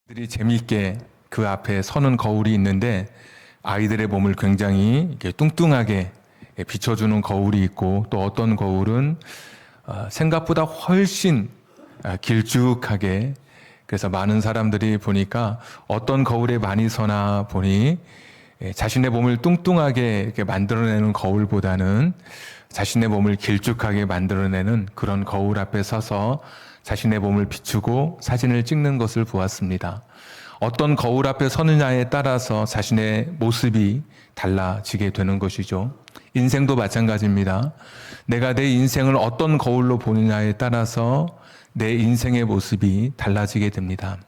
들이 재미있게 그 앞에 서는 거울이 있는데 아이들의 몸을 굉장히 이렇게 뚱뚱하게 비춰주는 거울이 있고, 또 어떤 거울은 생각보다 훨씬 길쭉하게, 그래서 많은 사람들이 보니까 어떤 거울에 많이 서나 보니 자신의 몸을 뚱뚱하게 이렇게 만들어내는 거울보다는 자신의 몸을 길쭉하게 만들어내는 그런 거울 앞에 서서 자신의 몸을 비추고 사진을 찍는 것을 보았습니다. 어떤 거울 앞에 서느냐에 따라서 자신의 모습이 달라지게 되는 것이죠. 인생도 마찬가지입니다. 내가 내 인생을 어떤 거울로 보느냐에 따라서 내 인생의 모습이 달라지게 됩니다.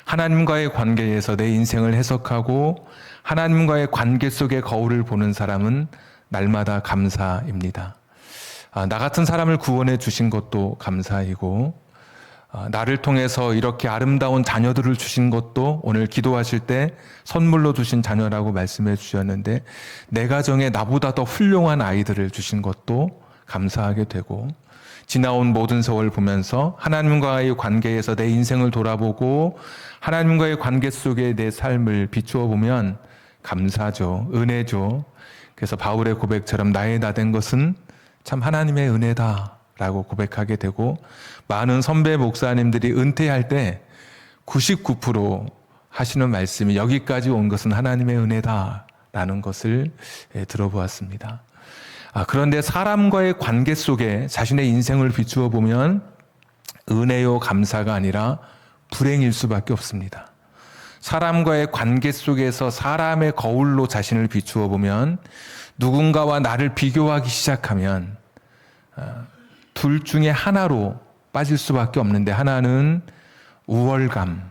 하나님과의 관계에서 내 인생을 해석하고 하나님과의 관계 속의 거울을 보는 사람은 날마다 감사입니다. 나 같은 사람을 구원해 주신 것도 감사이고, 나를 통해서 이렇게 아름다운 자녀들을 주신 것도 오늘 기도하실 때 선물로 주신 자녀라고 말씀해 주셨는데, 내 가정에 나보다 더 훌륭한 아이들을 주신 것도 감사하게 되고, 지나온 모든 세월 보면서 하나님과의 관계에서 내 인생을 돌아보고 하나님과의 관계 속에 내 삶을 비추어 보면 감사죠. 은혜죠. 그래서 바울의 고백처럼 나의 나 된 것은 참 하나님의 은혜다라고 고백하게 되고, 많은 선배 목사님들이 은퇴할 때 99% 하시는 말씀이 여기까지 온 것은 하나님의 은혜다라는 것을 들어보았습니다. 그런데 사람과의 관계 속에 자신의 인생을 비추어 보면 은혜요 감사가 아니라 불행일 수밖에 없습니다. 사람과의 관계 속에서 사람의 거울로 자신을 비추어 보면, 누군가와 나를 비교하기 시작하면 둘 중에 하나로 빠질 수밖에 없는데, 하나는 우월감,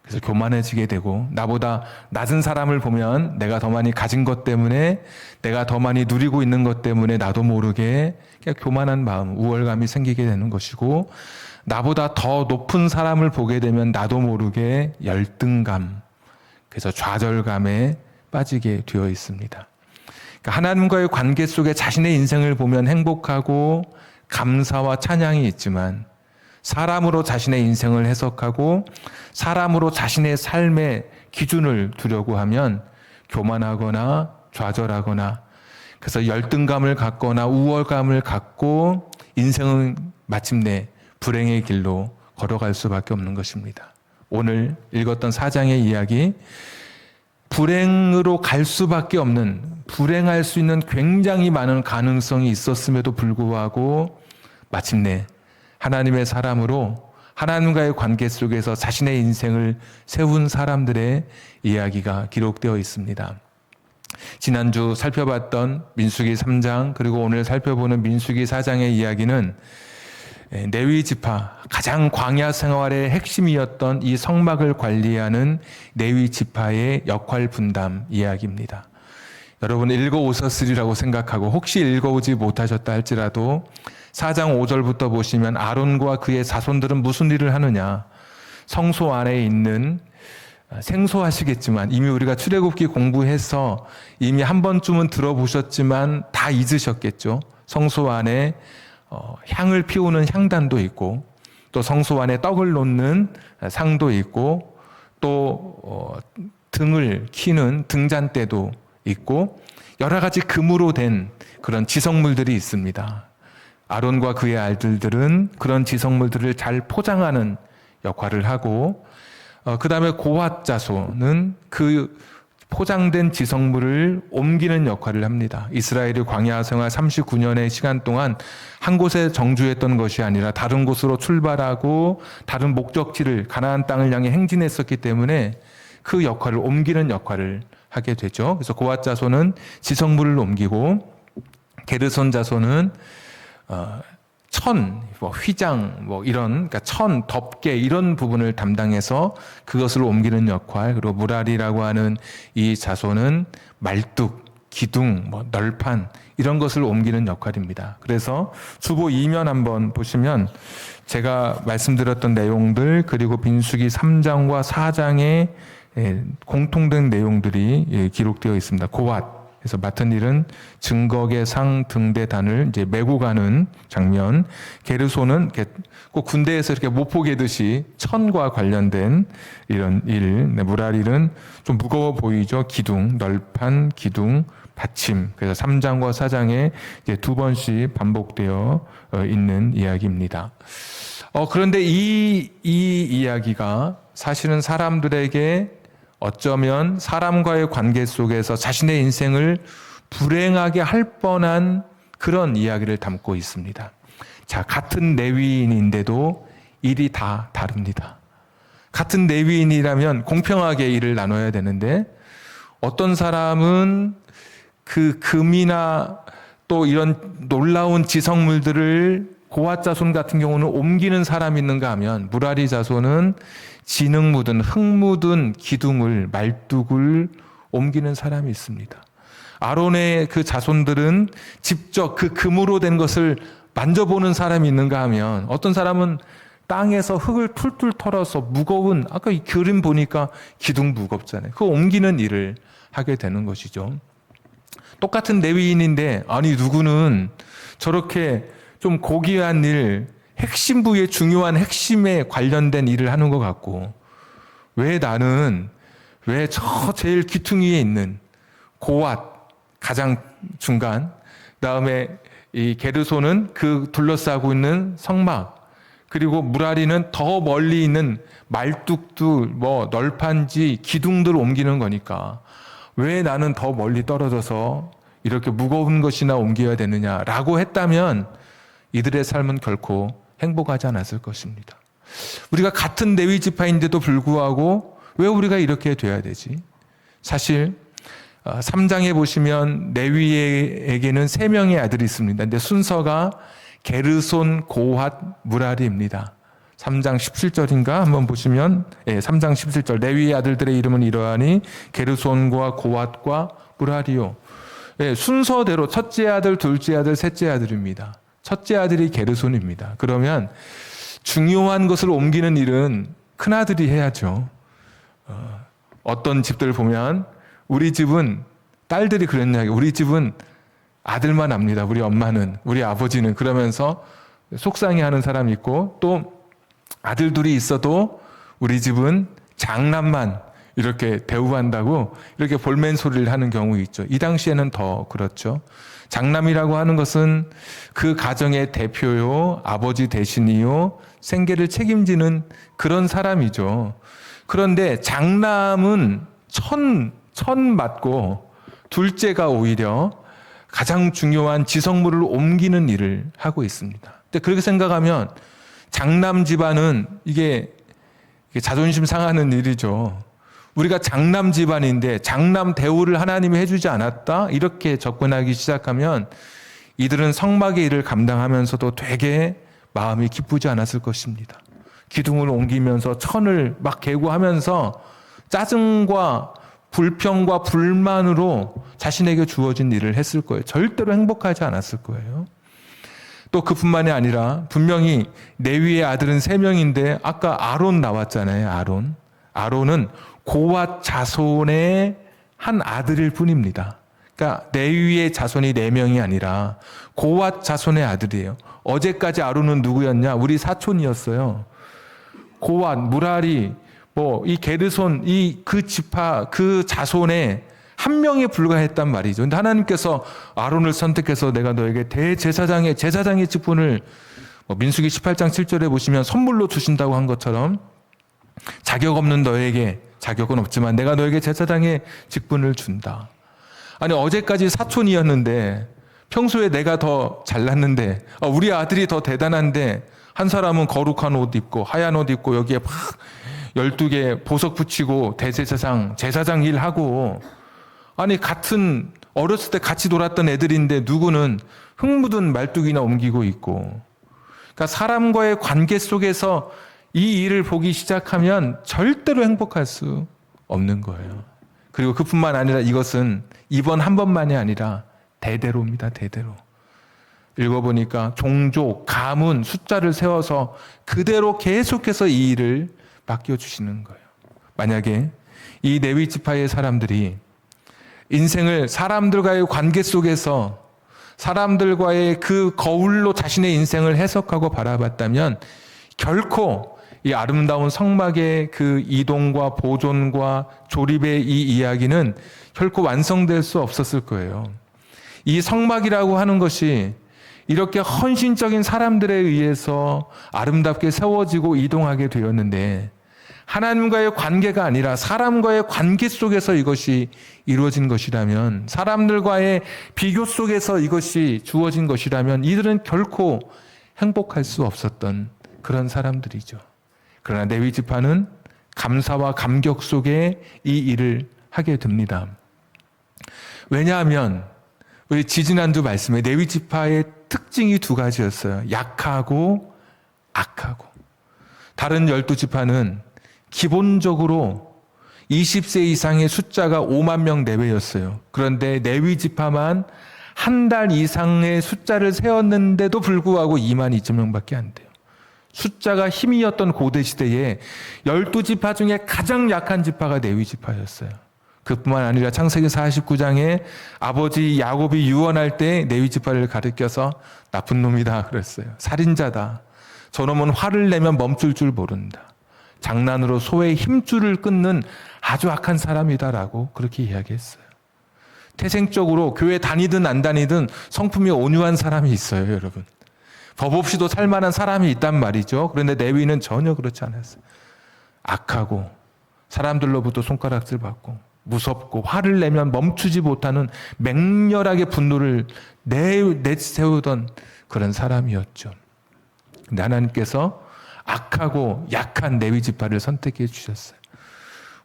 그래서 교만해지게 되고, 나보다 낮은 사람을 보면 내가 더 많이 가진 것 때문에, 내가 더 많이 누리고 있는 것 때문에 나도 모르게 그냥 교만한 마음, 우월감이 생기게 되는 것이고, 나보다 더 높은 사람을 보게 되면 나도 모르게 열등감, 그래서 좌절감에 빠지게 되어 있습니다. 그러니까 하나님과의 관계 속에 자신의 인생을 보면 행복하고 감사와 찬양이 있지만, 사람으로 자신의 인생을 해석하고 사람으로 자신의 삶의 기준을 두려고 하면 교만하거나 좌절하거나, 그래서 열등감을 갖거나 우월감을 갖고 인생은 마침내 불행의 길로 걸어갈 수밖에 없는 것입니다. 오늘 읽었던 4장의 이야기, 불행으로 갈 수밖에 없는, 불행할 수 있는 굉장히 많은 가능성이 있었음에도 불구하고 마침내 하나님의 사람으로 하나님과의 관계 속에서 자신의 인생을 세운 사람들의 이야기가 기록되어 있습니다. 지난주 살펴봤던 민수기 3장, 그리고 오늘 살펴보는 민수기 4장의 이야기는 레위 지파, 가장 광야 생활의 핵심이었던 이 성막을 관리하는 레위 지파의 역할 분담 이야기입니다. 여러분 읽어오셨으리라고 생각하고, 혹시 읽어오지 못하셨다 할지라도 4장 5절부터 보시면 아론과 그의 자손들은 무슨 일을 하느냐, 성소 안에 있는, 생소하시겠지만 이미 우리가 출애굽기 공부해서 이미 한 번쯤은 들어보셨지만 다 잊으셨겠죠. 성소 안에 향을 피우는 향단도 있고, 또 성소 안에 떡을 놓는 상도 있고, 또 등을 키는 등잔대도 있고, 여러 가지 금으로 된 그런 지성물들이 있습니다. 아론과 그의 아들들은 그런 지성물들을 잘 포장하는 역할을 하고, 그 다음에 고핫 자손은 그 포장된 지성물을 옮기는 역할을 합니다. 이스라엘이 광야 생활 39년의 시간 동안 한 곳에 정주했던 것이 아니라 다른 곳으로 출발하고 다른 목적지를, 가나안 땅을 향해 행진했었기 때문에 그 역할을 옮기는 역할을 하게 되죠. 그래서 고핫 자손은 지성물을 옮기고, 게르손 자손은 천, 휘장, 이런, 그러니까 천, 덮개 이런 부분을 담당해서 그것을 옮기는 역할, 그리고 무라리라고 하는 이 자손은 말뚝, 기둥, 널판 이런 것을 옮기는 역할입니다. 그래서 주보 2면 한번 보시면 제가 말씀드렸던 내용들, 그리고 민수기 3장과 4장의 공통된 내용들이 기록되어 있습니다. 고핫, 그래서 맡은 일은 증거계 상 등대단을 이제 메고 가는 장면. 게르손은 꼭 군대에서 이렇게 모포 개듯이 천과 관련된 이런 일. 무라릴은 좀 무거워 보이죠. 기둥, 널판 기둥, 받침. 그래서 3장과 4장에 이제 두 번씩 반복되어 있는 이야기입니다. 그런데 이 이야기가 사실은 사람들에게 어쩌면 사람과의 관계 속에서 자신의 인생을 불행하게 할 뻔한 그런 이야기를 담고 있습니다. 자, 같은 레위인인데도 일이 다 다릅니다. 같은 레위인이라면 공평하게 일을 나눠야 되는데 어떤 사람은 그 금이나 또 이런 놀라운 지성물들을 고앗 자손 같은 경우는 옮기는 사람이 있는가 하면 무라리 자손은 진흙 묻은 흙 묻은 기둥을 말뚝을 옮기는 사람이 있습니다. 아론의 그 자손들은 직접 그 금으로 된 것을 만져보는 사람이 있는가 하면 어떤 사람은 땅에서 흙을 툴툴 털어서 무거운 아까 이 그림 보니까 기둥 무겁잖아요. 그 옮기는 일을 하게 되는 것이죠. 똑같은 레위인인데 아니 누구는 저렇게 좀 고귀한 일, 핵심 부의 중요한 핵심에 관련된 일을 하는 것 같고 왜 나는 왜 저 제일 귀퉁이에 있는 고앗 가장 중간 그다음에 이 게르손은 그 둘러싸고 있는 성막 그리고 무라리는 더 멀리 있는 말뚝들 뭐 널판지 기둥들 옮기는 거니까 왜 나는 더 멀리 떨어져서 이렇게 무거운 것이나 옮겨야 되느냐라고 했다면 이들의 삶은 결코 행복하지 않았을 것입니다. 우리가 같은 레위 지파인데도 불구하고 왜 우리가 이렇게 돼야 되지? 사실 3장에 보시면 레위에게는 3명의 아들이 있습니다. 근데 순서가 게르손, 고핫, 무라리입니다. 3장 17절인가 한번 보시면 3장 17절 레위의 아들들의 이름은 이러하니 게르손과 고핫과 무라리요. 순서대로 첫째 아들, 둘째 아들, 셋째 아들입니다. 첫째 아들이 게르손입니다. 그러면 중요한 것을 옮기는 일은 큰아들이 해야죠. 어떤 집들 보면 우리 집은 딸들이 그런 이야기 우리 집은 아들만 합니다. 우리 엄마는 우리 아버지는 그러면서 속상해하는 사람이 있고 또 아들 둘이 있어도 우리 집은 장남만 이렇게 대우한다고 이렇게 볼멘 소리를 하는 경우 있죠. 이 당시에는 더 그렇죠. 장남이라고 하는 것은 그 가정의 대표요, 아버지 대신이요, 생계를 책임지는 그런 사람이죠. 그런데 장남은 천 맞고 둘째가 오히려 가장 중요한 지성물을 옮기는 일을 하고 있습니다. 근데 그렇게 생각하면 장남 집안은 이게 자존심 상하는 일이죠. 우리가 장남 집안인데 장남 대우를 하나님이 해주지 않았다? 이렇게 접근하기 시작하면 이들은 성막의 일을 감당하면서도 되게 마음이 기쁘지 않았을 것입니다. 기둥을 옮기면서 천을 막 개고하면서 짜증과 불평과 불만으로 자신에게 주어진 일을 했을 거예요. 절대로 행복하지 않았을 거예요. 또 그뿐만이 아니라 분명히 레위의 아들은 3명인데 아까 아론 나왔잖아요. 아론은 고앗 자손의 한 아들일 뿐입니다. 그러니까 레위의 자손이 4명이 아니라 고앗 자손의 아들이에요. 어제까지 아론은 누구였냐? 우리 사촌이었어요. 고앗, 무라리, 이 게르손, 그 지파, 그 자손의 한 명에 불과했단 말이죠. 근데 하나님께서 아론을 선택해서 내가 너에게 제사장의 직분을 민수기 18장 7절에 보시면 선물로 주신다고 한 것처럼 자격 없는 너에게 자격은 없지만 내가 너에게 제사장의 직분을 준다. 아니 어제까지 사촌이었는데 평소에 내가 더 잘났는데 우리 아들이 더 대단한데 한 사람은 거룩한 옷 입고 하얀 옷 입고 여기에 막 12개 보석 붙이고 제사장 일하고 아니 같은 어렸을 때 같이 놀았던 애들인데 누구는 흙 묻은 말뚝이나 옮기고 있고 그러니까 사람과의 관계 속에서 이 일을 보기 시작하면 절대로 행복할 수 없는 거예요. 그리고 그뿐만 아니라 이것은 이번 한 번만이 아니라 대대로입니다. 대대로. 읽어보니까 종족, 가문, 숫자를 세워서 그대로 계속해서 이 일을 맡겨주시는 거예요. 만약에 이 레위 지파의 사람들이 인생을 사람들과의 관계 속에서 사람들과의 그 거울로 자신의 인생을 해석하고 바라봤다면 결코 이 아름다운 성막의 그 이동과 보존과 조립의 이 이야기는 결코 완성될 수 없었을 거예요. 이 성막이라고 하는 것이 이렇게 헌신적인 사람들에 의해서 아름답게 세워지고 이동하게 되었는데 하나님과의 관계가 아니라 사람과의 관계 속에서 이것이 이루어진 것이라면, 사람들과의 비교 속에서 이것이 주어진 것이라면 이들은 결코 행복할 수 없었던 그런 사람들이죠. 그러나 레위 지파는 감사와 감격 속에 이 일을 하게 됩니다. 왜냐하면 우리 지지난주 말씀에 레위 지파의 특징이 두 가지였어요. 약하고 악하고. 다른 12지파는 기본적으로 20세 이상의 숫자가 5만 명 내외였어요. 그런데 레위 지파만 한 달 이상의 숫자를 세웠는데도 불구하고 2만 2천 명밖에 안 돼요. 숫자가 힘이었던 고대 시대에 12지파 중에 가장 약한 지파가 레위 지파였어요. 그뿐만 아니라 창세기 49장에 아버지 야곱이 유언할 때 레위 지파를 가리켜서 나쁜 놈이다 그랬어요. 살인자다. 저놈은 화를 내면 멈출 줄 모른다. 장난으로 소의 힘줄을 끊는 아주 악한 사람이다라고 그렇게 이야기했어요. 태생적으로 교회 다니든 안 다니든 성품이 온유한 사람이 있어요, 여러분. 법 없이도 살만한 사람이 있단 말이죠. 그런데 레위는 전혀 그렇지 않았어요. 악하고 사람들로부터 손가락질 받고 무섭고 화를 내면 멈추지 못하는 맹렬하게 분노를 내세우던 그런 사람이었죠. 근데 하나님께서 악하고 약한 레위 지파를 선택해 주셨어요.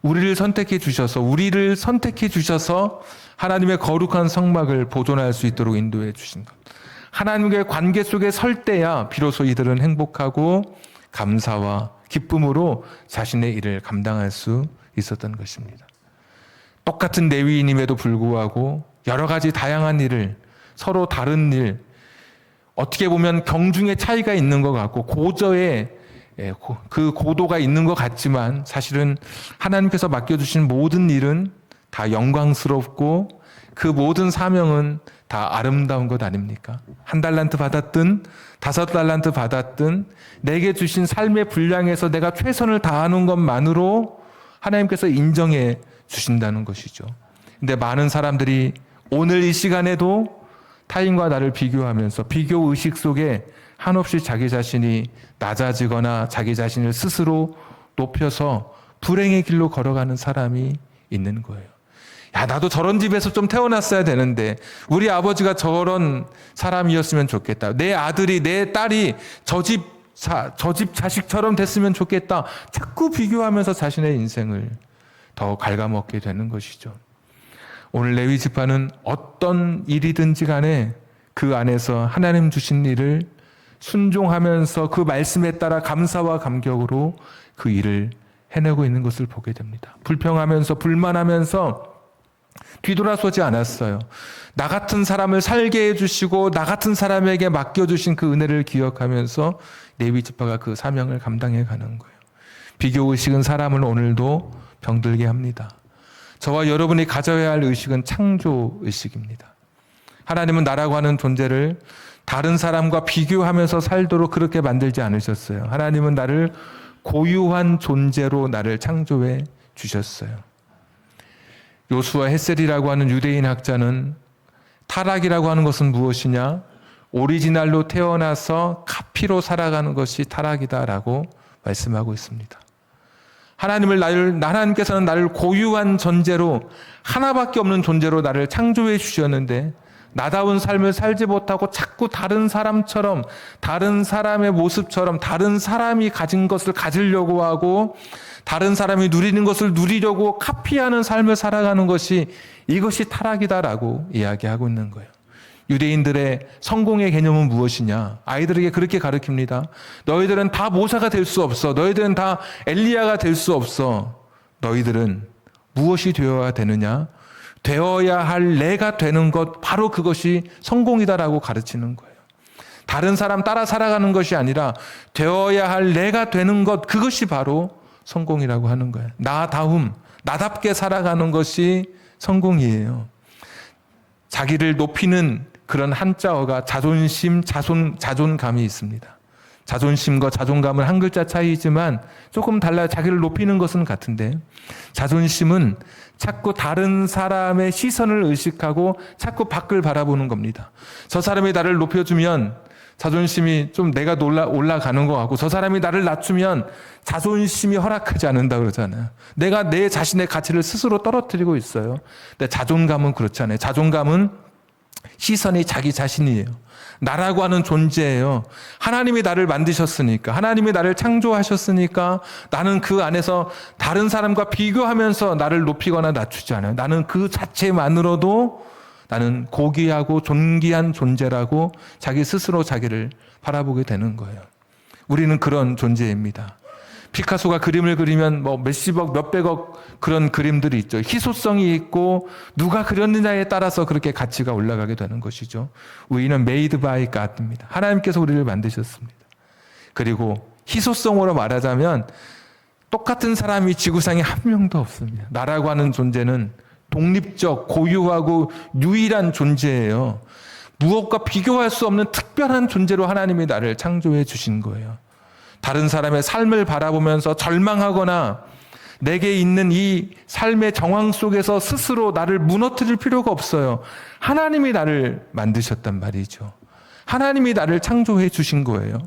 우리를 선택해 주셔서 하나님의 거룩한 성막을 보존할 수 있도록 인도해 주신 것. 하나님과의 관계 속에 설 때야 비로소 이들은 행복하고 감사와 기쁨으로 자신의 일을 감당할 수 있었던 것입니다. 똑같은 레위인임에도 불구하고 여러 가지 다양한 일을, 서로 다른 일, 어떻게 보면 경중의 차이가 있는 것 같고 고저의 그 고도가 있는 것 같지만 사실은 하나님께서 맡겨주신 모든 일은 다 영광스럽고 그 모든 사명은 다 아름다운 것 아닙니까? 1달란트 받았든 5달란트 받았든 내게 주신 삶의 분량에서 내가 최선을 다하는 것만으로 하나님께서 인정해 주신다는 것이죠. 근데 많은 사람들이 오늘 이 시간에도 타인과 나를 비교하면서 비교 의식 속에 한없이 자기 자신이 낮아지거나 자기 자신을 스스로 높여서 불행의 길로 걸어가는 사람이 있는 거예요. 야, 나도 저런 집에서 좀 태어났어야 되는데 우리 아버지가 저런 사람이었으면 좋겠다. 내 아들이, 내 딸이 저 집 자식처럼 됐으면 좋겠다. 자꾸 비교하면서 자신의 인생을 더 갉아먹게 되는 것이죠. 오늘 레위 지파는 어떤 일이든지 간에 그 안에서 하나님 주신 일을 순종하면서 그 말씀에 따라 감사와 감격으로 그 일을 해내고 있는 것을 보게 됩니다. 불평하면서 불만하면서 뒤돌아서지 않았어요. 나 같은 사람을 살게 해주시고 나 같은 사람에게 맡겨주신 그 은혜를 기억하면서 레위 지파가 그 사명을 감당해 가는 거예요. 비교의식은 사람을 오늘도 병들게 합니다. 저와 여러분이 가져야 할 의식은 창조의식입니다. 하나님은 나라고 하는 존재를 다른 사람과 비교하면서 살도록 그렇게 만들지 않으셨어요. 하나님은 나를 고유한 존재로 나를 창조해 주셨어요. 요수아 헷셀이라고 하는 유대인 학자는 타락이라고 하는 것은 무엇이냐? 오리지널로 태어나서 카피로 살아가는 것이 타락이다라고 말씀하고 있습니다. 하나님께서는 나를 고유한 존재로, 하나밖에 없는 존재로 나를 창조해 주셨는데 나다운 삶을 살지 못하고 자꾸 다른 사람처럼, 다른 사람의 모습처럼 다른 사람이 가진 것을 가지려고 하고 다른 사람이 누리는 것을 누리려고 카피하는 삶을 살아가는 것이, 이것이 타락이다라고 이야기하고 있는 거예요. 유대인들의 성공의 개념은 무엇이냐? 아이들에게 그렇게 가르칩니다. 너희들은 다 모세가 될 수 없어. 너희들은 다 엘리야가 될 수 없어. 너희들은 무엇이 되어야 되느냐? 되어야 할 내가 되는 것, 바로 그것이 성공이다라고 가르치는 거예요. 다른 사람 따라 살아가는 것이 아니라 되어야 할 내가 되는 것, 그것이 바로 성공이라고 하는 거예요. 나답게 살아가는 것이 성공이에요. 자기를 높이는 그런 한자어가 자존심, 자존감이 있습니다. 자존심과 자존감은 한 글자 차이지만 조금 달라요. 자기를 높이는 것은 같은데, 자존심은 자꾸 다른 사람의 시선을 의식하고 자꾸 밖을 바라보는 겁니다. 저 사람이 나를 높여주면 자존심이 좀 내가 올라가는 것 같고, 저 사람이 나를 낮추면 자존심이 허락하지 않는다 그러잖아요. 내가 내 자신의 가치를 스스로 떨어뜨리고 있어요. 근데 자존감은 그렇지 않아요. 자존감은 시선이 자기 자신이에요. 나라고 하는 존재예요. 하나님이 나를 만드셨으니까, 하나님이 나를 창조하셨으니까 나는 그 안에서 다른 사람과 비교하면서 나를 높이거나 낮추지 않아요. 나는 그 자체만으로도 나는 고귀하고 존귀한 존재라고 자기 스스로 자기를 바라보게 되는 거예요. 우리는 그런 존재입니다. 피카소가 그림을 그리면 뭐 몇십억, 몇백억 그런 그림들이 있죠. 희소성이 있고 누가 그렸느냐에 따라서 그렇게 가치가 올라가게 되는 것이죠. 우리는 made by God입니다. 하나님께서 우리를 만드셨습니다. 그리고 희소성으로 말하자면 똑같은 사람이 지구상에 한 명도 없습니다. 나라고 하는 존재는 독립적, 고유하고 유일한 존재예요. 무엇과 비교할 수 없는 특별한 존재로 하나님이 나를 창조해 주신 거예요. 다른 사람의 삶을 바라보면서 절망하거나 내게 있는 이 삶의 정황 속에서 스스로 나를 무너뜨릴 필요가 없어요. 하나님이 나를 만드셨단 말이죠. 하나님이 나를 창조해 주신 거예요.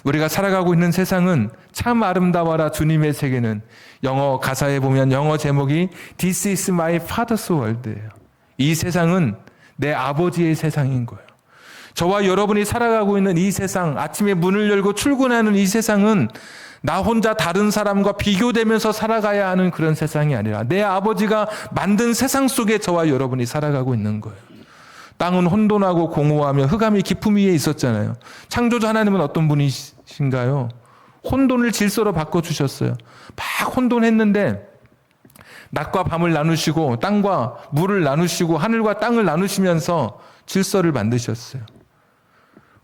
우리가 살아가고 있는 세상은 참 아름다워라 주님의 세계는, 영어 가사에 보면 영어 제목이 This is my father's world예요. 이 세상은 내 아버지의 세상인 거예요. 저와 여러분이 살아가고 있는 이 세상, 아침에 문을 열고 출근하는 이 세상은 나 혼자 다른 사람과 비교되면서 살아가야 하는 그런 세상이 아니라 내 아버지가 만든 세상 속에 저와 여러분이 살아가고 있는 거예요. 땅은 혼돈하고 공허하며 흑암이 깊음 위에 있었잖아요. 창조주 하나님은 어떤 분이신가요? 혼돈을 질서로 바꿔주셨어요. 막 혼돈했는데 낮과 밤을 나누시고 땅과 물을 나누시고 하늘과 땅을 나누시면서 질서를 만드셨어요.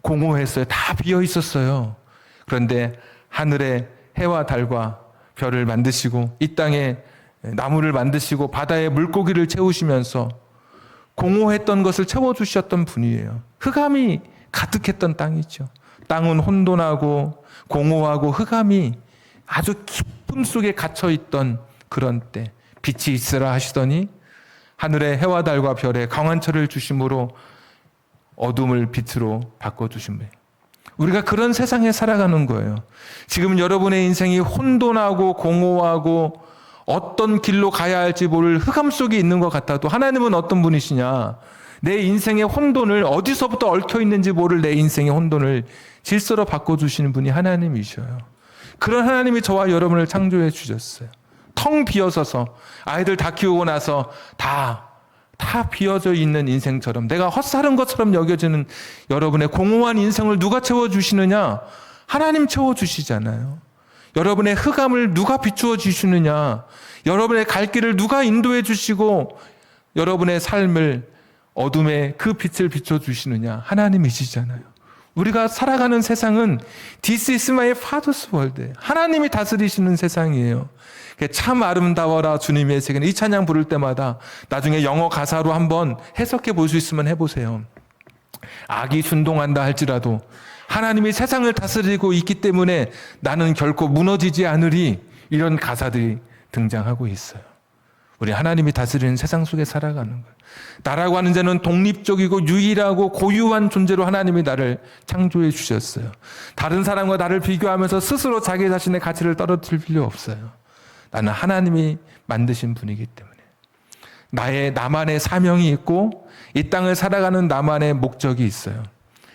공허했어요. 다 비어 있었어요. 그런데 하늘에 해와 달과 별을 만드시고 이 땅에 나무를 만드시고 바다에 물고기를 채우시면서 공허했던 것을 채워주셨던 분이에요. 흑암이 가득했던 땅이죠. 땅은 혼돈하고 공허하고 흑암이 아주 깊음 속에 갇혀있던 그런 때 빛이 있으라 하시더니 하늘에 해와 달과 별에 강한철을 주심으로 어둠을 빛으로 바꿔주신 거예요. 우리가 그런 세상에 살아가는 거예요. 지금 여러분의 인생이 혼돈하고 공허하고 어떤 길로 가야 할지 모를 흑암 속에 있는 것 같아도 하나님은 어떤 분이시냐? 내 인생의 혼돈을 어디서부터 얽혀 있는지 모를 내 인생의 혼돈을 질서로 바꿔주시는 분이 하나님이셔요. 그런 하나님이 저와 여러분을 창조해 주셨어요. 텅 비어서서 아이들 다 키우고 나서 다 비어져 있는 인생처럼 내가 헛살은 것처럼 여겨지는 여러분의 공허한 인생을 누가 채워주시느냐? 하나님 채워주시잖아요. 여러분의 흑암을 누가 비추어 주시느냐? 여러분의 갈 길을 누가 인도해 주시고 여러분의 삶을 어둠에 그 빛을 비춰주시느냐? 하나님이시잖아요. 우리가 살아가는 세상은 This is my father's world. 하나님이 다스리시는 세상이에요. 참 아름다워라 주님의 세계는 이 찬양 부를 때마다 나중에 영어 가사로 한번 해석해 볼 수 있으면 해보세요. 악이 순동한다 할지라도 하나님이 세상을 다스리고 있기 때문에 나는 결코 무너지지 않으리, 이런 가사들이 등장하고 있어요. 우리 하나님이 다스리는 세상 속에 살아가는 거예요. 나라고 하는 자는 독립적이고 유일하고 고유한 존재로 하나님이 나를 창조해 주셨어요. 다른 사람과 나를 비교하면서 스스로 자기 자신의 가치를 떨어뜨릴 필요 없어요. 나는 하나님이 만드신 분이기 때문에 나만의 사명이 있고 이 땅을 살아가는 나만의 목적이 있어요.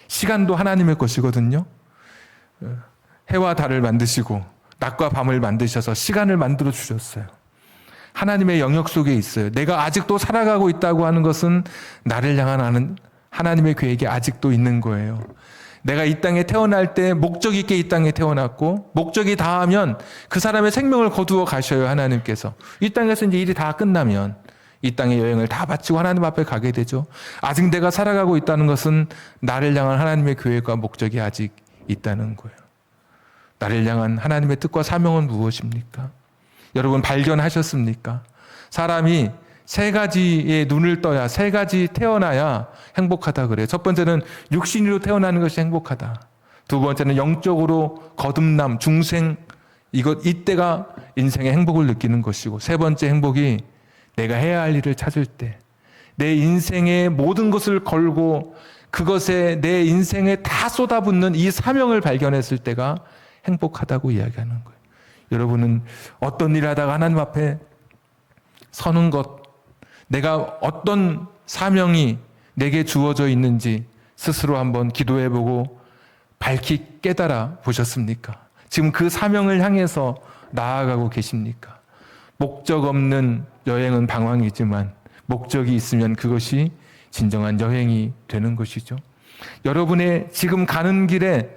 시간도 하나님의 것이거든요. 해와 달을 만드시고 낮과 밤을 만드셔서 시간을 만들어 주셨어요. 하나님의 영역 속에 있어요. 내가 아직도 살아가고 있다고 하는 것은 나를 향한 하나님의 계획이 아직도 있는 거예요. 내가 이 땅에 태어날 때 목적 있게 이 땅에 태어났고 목적이 다하면 그 사람의 생명을 거두어 가셔요. 하나님께서. 이 땅에서 이제 일이 다 끝나면 이 땅의 여행을 다 마치고 하나님 앞에 가게 되죠. 아직 내가 살아가고 있다는 것은 나를 향한 하나님의 계획과 목적이 아직 있다는 거예요. 나를 향한 하나님의 뜻과 사명은 무엇입니까? 여러분 발견하셨습니까? 사람이 세 가지의 눈을 떠야, 세 가지 태어나야 행복하다 그래요. 첫 번째는 육신으로 태어나는 것이 행복하다. 두 번째는 영적으로 거듭남, 중생, 이때가 인생의 행복을 느끼는 것이고, 세 번째 행복이 내가 해야 할 일을 찾을 때, 내 인생의 모든 것을 걸고 그것에 내 인생에 다 쏟아붓는 이 사명을 발견했을 때가 행복하다고 이야기하는 거예요. 여러분은 어떤 일을 하다가 하나님 앞에 서는 것, 내가 어떤 사명이 내게 주어져 있는지 스스로 한번 기도해보고 밝히 깨달아 보셨습니까? 지금 그 사명을 향해서 나아가고 계십니까? 목적 없는 여행은 방황이지만 목적이 있으면 그것이 진정한 여행이 되는 것이죠. 여러분의 지금 가는 길에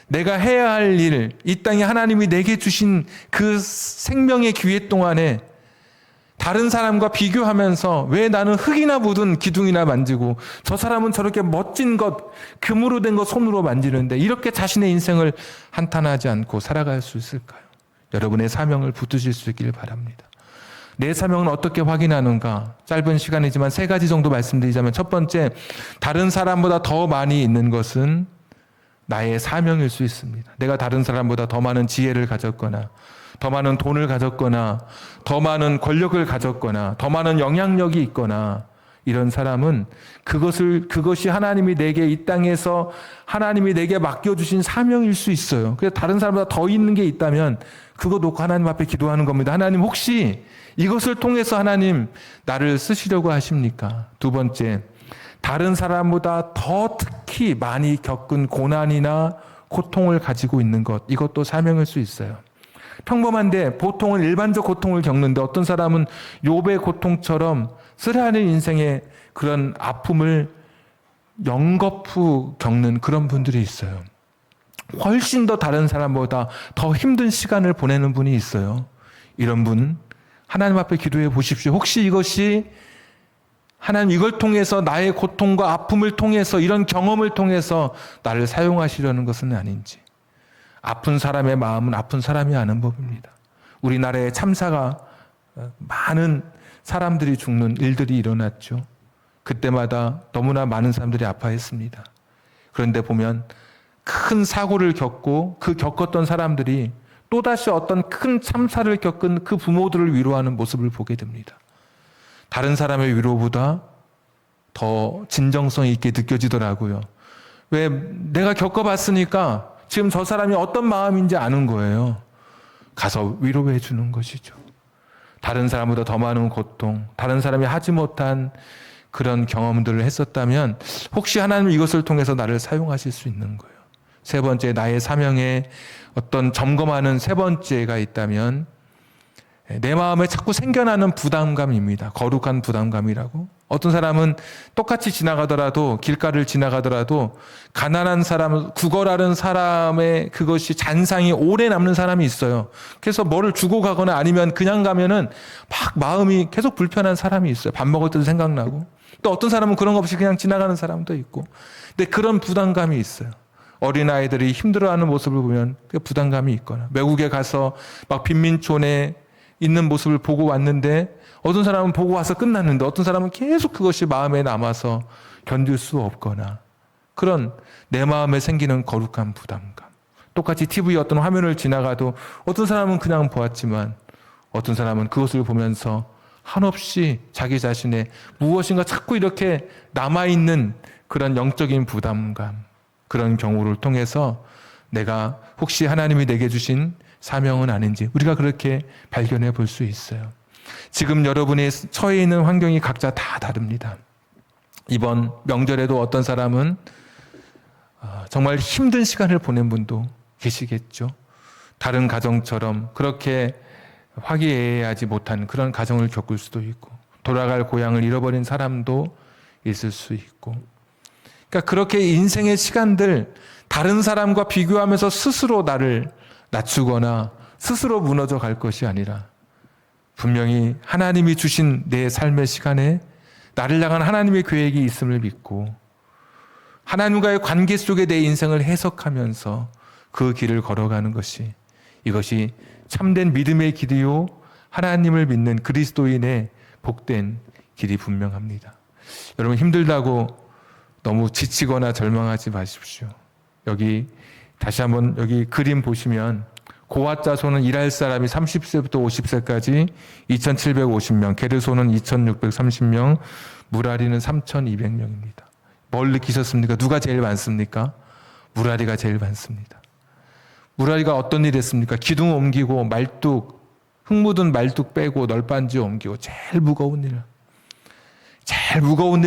내가 해야 할 일, 이 땅에 하나님이 내게 주신 그 생명의 기회 동안에 다른 사람과 비교하면서 왜 나는 흙이나 묻은 기둥이나 만지고 저 사람은 저렇게 멋진 것, 금으로 된 것 손으로 만지는데 이렇게 자신의 인생을 한탄하지 않고 살아갈 수 있을까요? 여러분의 사명을 붙드실 수 있기를 바랍니다. 내 사명은 어떻게 확인하는가? 짧은 시간이지만 세 가지 정도 말씀드리자면, 첫 번째, 다른 사람보다 더 많이 있는 것은 나의 사명일 수 있습니다. 내가 다른 사람보다 더 많은 지혜를 가졌거나 더 많은 돈을 가졌거나 더 많은 권력을 가졌거나 더 많은 영향력이 있거나 이런 사람은 그것이 하나님이 내게 이 땅에서 하나님이 내게 맡겨주신 사명일 수 있어요. 그래서 다른 사람보다 더 있는 게 있다면 그거 놓고 하나님 앞에 기도하는 겁니다. 하나님, 혹시 이것을 통해서 하나님 나를 쓰시려고 하십니까? 두 번째, 다른 사람보다 더 특히 많이 겪은 고난이나 고통을 가지고 있는 것, 이것도 사명일 수 있어요. 평범한데 보통은 일반적 고통을 겪는데 어떤 사람은 욥의 고통처럼 쓰라린 인생의 그런 아픔을 연거푸 겪는 그런 분들이 있어요. 훨씬 더 다른 사람보다 더 힘든 시간을 보내는 분이 있어요. 이런 분 하나님 앞에 기도해 보십시오. 혹시 이것이 하나님 이걸 통해서 나의 고통과 아픔을 통해서 이런 경험을 통해서 나를 사용하시려는 것은 아닌지. 아픈 사람의 마음은 아픈 사람이 아는 법입니다. 우리나라에 참사가 많은 사람들이 죽는 일들이 일어났죠. 그때마다 너무나 많은 사람들이 아파했습니다. 그런데 보면 큰 사고를 겪고 겪었던 사람들이 또다시 어떤 큰 참사를 겪은 그 부모들을 위로하는 모습을 보게 됩니다. 다른 사람의 위로보다 더 진정성 있게 느껴지더라고요. 왜? 내가 겪어봤으니까 지금 저 사람이 어떤 마음인지 아는 거예요. 가서 위로해 주는 것이죠. 다른 사람보다 더 많은 고통, 다른 사람이 하지 못한 그런 경험들을 했었다면 혹시 하나님은 이것을 통해서 나를 사용하실 수 있는 거예요. 세 번째, 나의 사명에 어떤 점검하는 세 번째가 있다면 내 마음에 자꾸 생겨나는 부담감입니다. 거룩한 부담감이라고. 어떤 사람은 똑같이 지나가더라도, 길가를 지나가더라도 가난한 사람, 구걸하는 사람의 그것이 잔상이 오래 남는 사람이 있어요. 그래서 뭐를 주고 가거나 아니면 그냥 가면은 막 마음이 계속 불편한 사람이 있어요. 밥 먹을 때도 생각나고. 또 어떤 사람은 그런 거 없이 그냥 지나가는 사람도 있고. 근데 그런 부담감이 있어요. 어린아이들이 힘들어하는 모습을 보면 그 부담감이 있거나, 외국에 가서 막 빈민촌에 있는 모습을 보고 왔는데 어떤 사람은 보고 와서 끝났는데 어떤 사람은 계속 그것이 마음에 남아서 견딜 수 없거나, 그런 내 마음에 생기는 거룩한 부담감. 똑같이 TV의 어떤 화면을 지나가도 어떤 사람은 그냥 보았지만 어떤 사람은 그것을 보면서 한없이 자기 자신의 무엇인가 자꾸 이렇게 남아있는 그런 영적인 부담감, 그런 경우를 통해서 내가 혹시 하나님이 내게 주신 사명은 아닌지 우리가 그렇게 발견해 볼 수 있어요. 지금 여러분이 처해 있는 환경이 각자 다 다릅니다. 이번 명절에도 어떤 사람은 정말 힘든 시간을 보낸 분도 계시겠죠. 다른 가정처럼 그렇게 화기애애하지 못한 그런 가정을 겪을 수도 있고, 돌아갈 고향을 잃어버린 사람도 있을 수 있고, 그러니까 그렇게 인생의 시간들 다른 사람과 비교하면서 스스로 나를 낮추거나 스스로 무너져 갈 것이 아니라 분명히 하나님이 주신 내 삶의 시간에 나를 향한 하나님의 계획이 있음을 믿고 하나님과의 관계 속에 내 인생을 해석하면서 그 길을 걸어가는 것이, 이것이 참된 믿음의 길이요 하나님을 믿는 그리스도인의 복된 길이 분명합니다. 여러분, 힘들다고 너무 지치거나 절망하지 마십시오. 여기 다시 한번 여기 그림 보시면 고핫 자손은 일할 사람이 30세부터 50세까지 2750명, 게르손은 2630명, 무라리는 3200명입니다. 뭘 느끼셨습니까? 누가 제일 많습니까? 무라리가 제일 많습니다. 무라리가 어떤 일 했습니까? 기둥 옮기고 말뚝, 흙 묻은 말뚝 빼고 널빤지 옮기고 제일 무거운 일,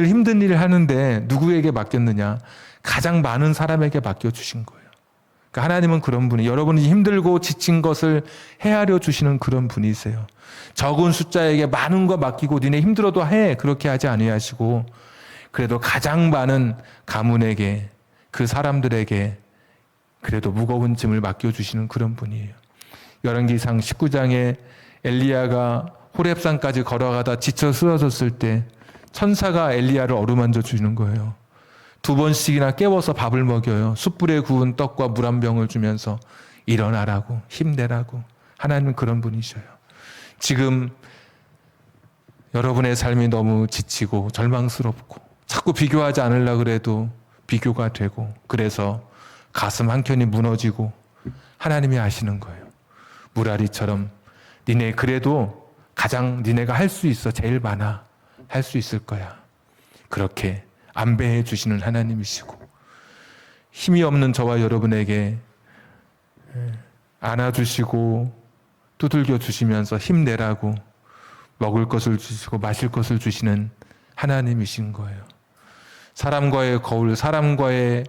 힘든 일을 하는데 누구에게 맡겼느냐? 가장 많은 사람에게 맡겨주신 거예요. 그러니까 하나님은 그런 분이, 여러분이 힘들고 지친 것을 헤아려 주시는 그런 분이세요. 적은 숫자에게 많은 거 맡기고 니네 힘들어도 해, 그렇게 하지 아니하시고 그래도 가장 많은 가문에게, 그 사람들에게 그래도 무거운 짐을 맡겨주시는 그런 분이에요. 열왕기상 19장에 엘리야가 호렙산까지 걸어가다 지쳐 쓰러졌을 때 천사가 엘리야를 어루만져 주는 거예요. 2번씩이나 깨워서 밥을 먹여요. 숯불에 구운 떡과 물 한 병을 주면서 일어나라고, 힘내라고. 하나님은 그런 분이셔요. 지금 여러분의 삶이 너무 지치고 절망스럽고 자꾸 비교하지 않으려고 그래도 비교가 되고, 그래서 가슴 한켠이 무너지고 하나님이 아시는 거예요. 무라리처럼 니네 그래도 가장 니네가 할 수 있어, 제일 많아, 할 수 있을 거야. 그렇게 안배해 주시는 하나님이시고, 힘이 없는 저와 여러분에게 안아주시고 두들겨 주시면서 힘내라고 먹을 것을 주시고 마실 것을 주시는 하나님이신 거예요. 사람과의 거울, 사람과의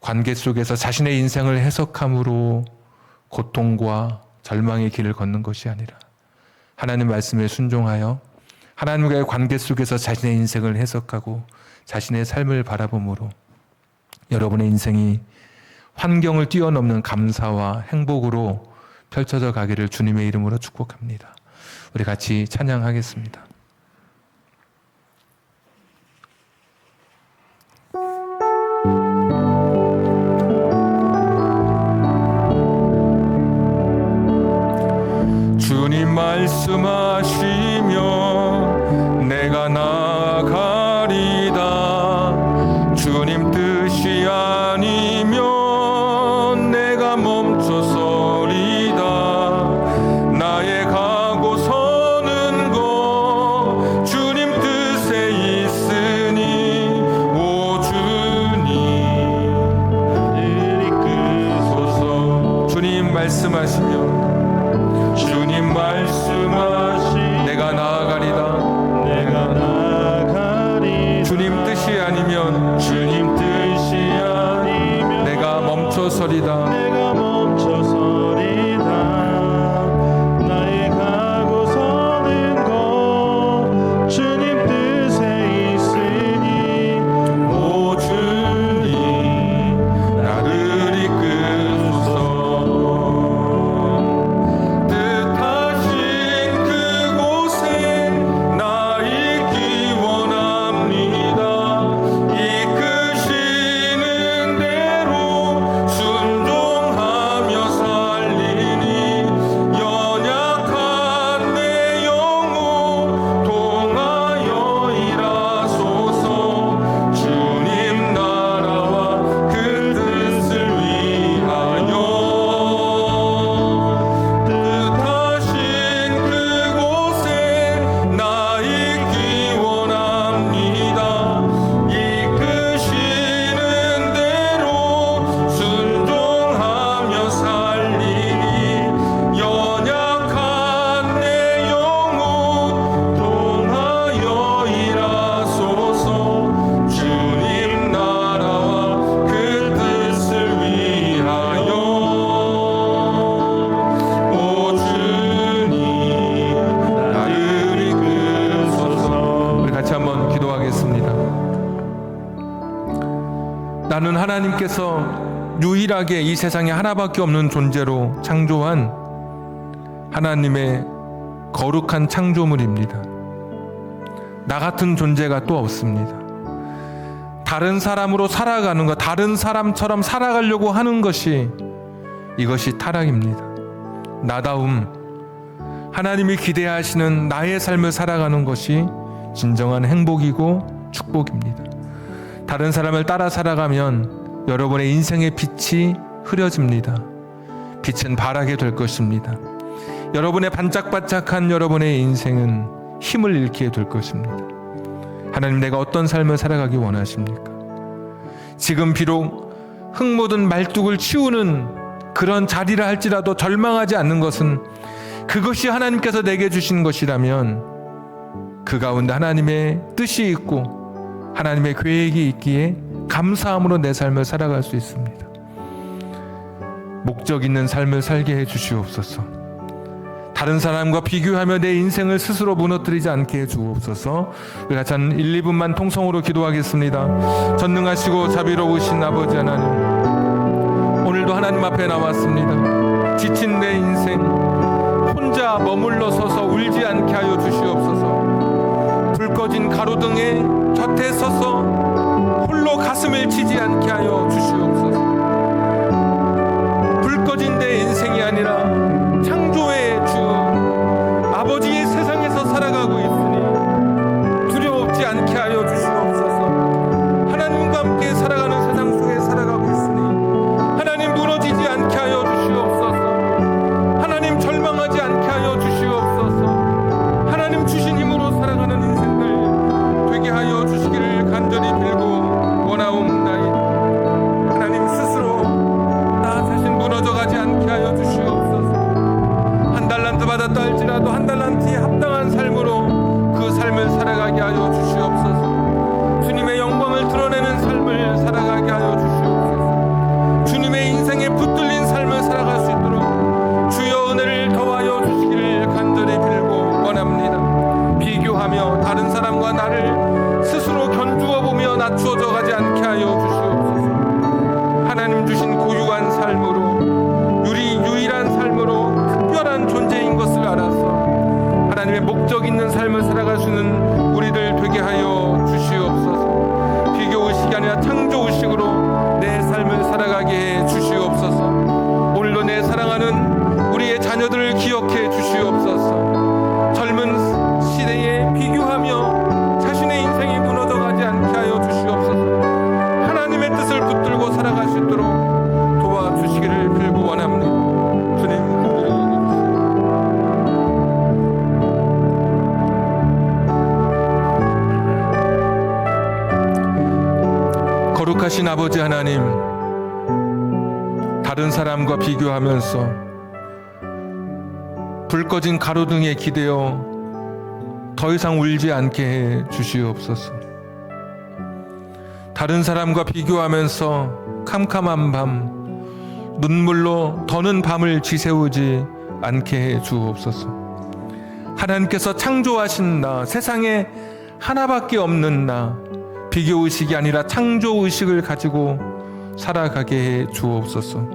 관계 속에서 자신의 인생을 해석함으로 고통과 절망의 길을 걷는 것이 아니라 하나님 말씀에 순종하여 하나님과의 관계 속에서 자신의 인생을 해석하고 자신의 삶을 바라봄으로 여러분의 인생이 환경을 뛰어넘는 감사와 행복으로 펼쳐져 가기를 주님의 이름으로 축복합니다. 우리 같이 찬양하겠습니다. 주님 말씀하시며 내가 나아가리다. 주님 뜻이 아니면 내가 멈춰서리다. 나의 가고 서는 것 주님 뜻에 있으니 오 주님 이끌소서. 주님 말씀하시며 주님 말씀하시 내가 나아가리다. 내가 나아가리다. 주님 뜻이 아니면 주님 뜻이 아니면 내가 멈춰서리다. 내가 멈춰서리다. 나의 가고 서는 것 주님 뜻에 있으니 오 주님 나를 이끌소서. 나는 하나님께서 유일하게 이 세상에 하나밖에 없는 존재로 창조한 하나님의 거룩한 창조물입니다. 나 같은 존재가 또 없습니다. 다른 사람으로 살아가는 것, 다른 사람처럼 살아가려고 하는 것이, 이것이 타락입니다. 나다움, 하나님이 기대하시는 나의 삶을 살아가는 것이 진정한 행복이고 축복입니다. 다른 사람을 따라 살아가면 여러분의 인생의 빛이 흐려집니다. 빛은 바라게 될 것입니다. 여러분의 반짝반짝한 여러분의 인생은 힘을 잃게 될 것입니다. 하나님, 내가 어떤 삶을 살아가기 원하십니까? 지금 비록 흙 묻은 말뚝을 치우는 그런 자리라 할지라도 절망하지 않는 것은 그것이 하나님께서 내게 주신 것이라면 그 가운데 하나님의 뜻이 있고 하나님의 계획이 있기에 감사함으로 내 삶을 살아갈 수 있습니다. 목적 있는 삶을 살게 해 주시옵소서. 다른 사람과 비교하며 내 인생을 스스로 무너뜨리지 않게 해 주옵소서. 우리 같이 한 1, 2분만 통성으로 기도하겠습니다. 전능하시고 자비로우신 아버지 하나님, 오늘도 하나님 앞에 나왔습니다. 지친 내 인생 혼자 머물러 서서 울지 않게 하여 주시옵소서. 불 꺼진 가로등에 곁에 서서 홀로 가슴을 치지 않게 하여 주시옵소서. 불 꺼진 내 인생이 아니라 창조의 주 아버지의 세상에서 살아가고 있으니 두려워하지 않게 하여 주시옵소서. 하나님과 함께 살아가는 세상 속에 살아가고 있으니 하나님 무너지지 않게 하여 주시옵소서. 하나님 절망하지 않게 하여 주시옵소서. 하나님 주신 힘으로 살아가는 인생들 되게 하여 주시기를 간절히 빌고 원하옵나이다. 하나님 스스로 나 자신 무너져가지 않게 하여 주시옵소서. 한 달란트 받았다 할지라도 한 달란트에 합당한 삶으로 그 삶을 살아가게 하여 주시옵소서. 주님의 영광을 드러내는 삶을 살아가게 하여 주시옵소서. 주님의 인생에 붙들린 삶을 살아갈 수 있도록 주여 은혜를 더하여 주시기를 간절히 빌고 원합니다. 비교하며 다른 사람과 나를 스스로 견주어 보며 낮추어져 가지 않게 하여 주시옵소서. 하나님 주신 고유한 삶으로 유일한 삶으로 특별한 존재인 것을 알아서 하나님의 목적 있는 삶을 살아갈 수 있는 우리들 되게 하여 주시옵소서. 비교의식이 아니라 창조의식으로 내 삶을 살아가게 해 주시옵소서. 오늘도 내 사랑하는 우리의 자녀들을 기억해 주시옵소서. 젊은 시대에 비교하며 자신의 인생이 무너져가지 않게 하여 주시옵소서. 하나님의 뜻을 붙들고 살아갈 수 있도록 도와주시기를 빌고 원합니다. 주님 거룩하신 아버지 하나님, 다른 사람과 비교하면서 불 꺼진 가로등에 기대어 더 이상 울지 않게 해 주시옵소서. 다른 사람과 비교하면서 캄캄한 밤 눈물로 더는 밤을 지새우지 않게 해 주옵소서. 하나님께서 창조하신 나, 세상에 하나밖에 없는 나, 비교의식이 아니라 창조의식을 가지고 살아가게 해 주옵소서.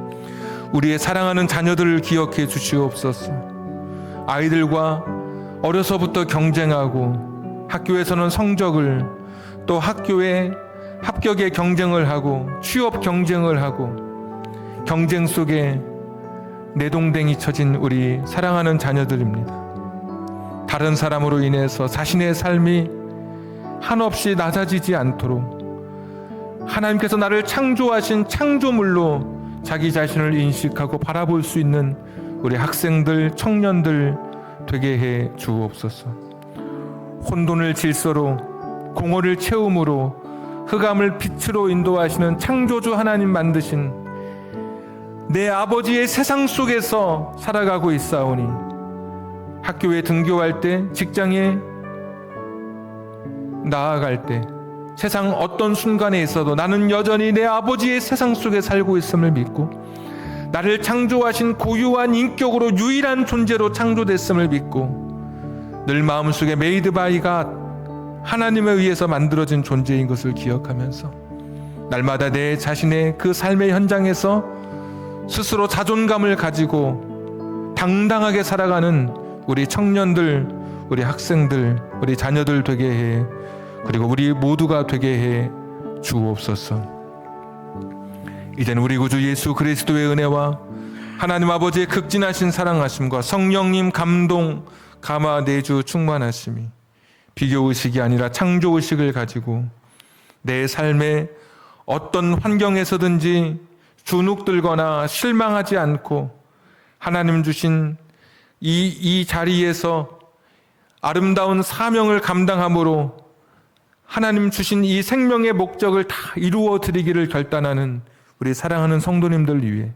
우리의 사랑하는 자녀들을 기억해 주시옵소서. 아이들과 어려서부터 경쟁하고 학교에서는 성적을, 또 학교에 합격의 경쟁을 하고 취업 경쟁을 하고 경쟁 속에 내동댕이 쳐진 우리 사랑하는 자녀들입니다. 다른 사람으로 인해서 자신의 삶이 한없이 낮아지지 않도록 하나님께서 나를 창조하신 창조물로 자기 자신을 인식하고 바라볼 수 있는 우리 학생들, 청년들 되게 해 주옵소서. 혼돈을 질서로, 공허를 채움으로, 흑암을 빛으로 인도하시는 창조주 하나님 만드신 내 아버지의 세상 속에서 살아가고 있사오니 학교에 등교할 때, 직장에 나아갈 때, 세상 어떤 순간에 있어도 나는 여전히 내 아버지의 세상 속에 살고 있음을 믿고 나를 창조하신 고유한 인격으로 유일한 존재로 창조됐음을 믿고 늘 마음속에 메이드 바이 갓, 하나님에 의해서 만들어진 존재인 것을 기억하면서 날마다 내 자신의 그 삶의 현장에서 스스로 자존감을 가지고 당당하게 살아가는 우리 청년들, 우리 학생들, 우리 자녀들 되게 해, 그리고 우리 모두가 되게 해 주옵소서. 이제는 우리 구주 예수 그리스도의 은혜와 하나님 아버지의 극진하신 사랑하심과 성령님 감동, 감화 내주 충만하심이 비교의식이 아니라 창조의식을 가지고 내 삶에 어떤 환경에서든지 주눅들거나 실망하지 않고 하나님 주신 이 자리에서 아름다운 사명을 감당함으로 하나님 주신 이 생명의 목적을 다 이루어 드리기를 결단하는 우리 사랑하는 성도님들 위해,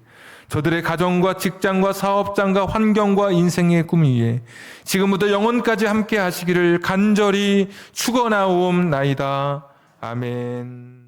저들의 가정과 직장과 사업장과 환경과 인생의 꿈 위에 지금부터 영원까지 함께 하시기를 간절히 축원하옵나이다. 아멘.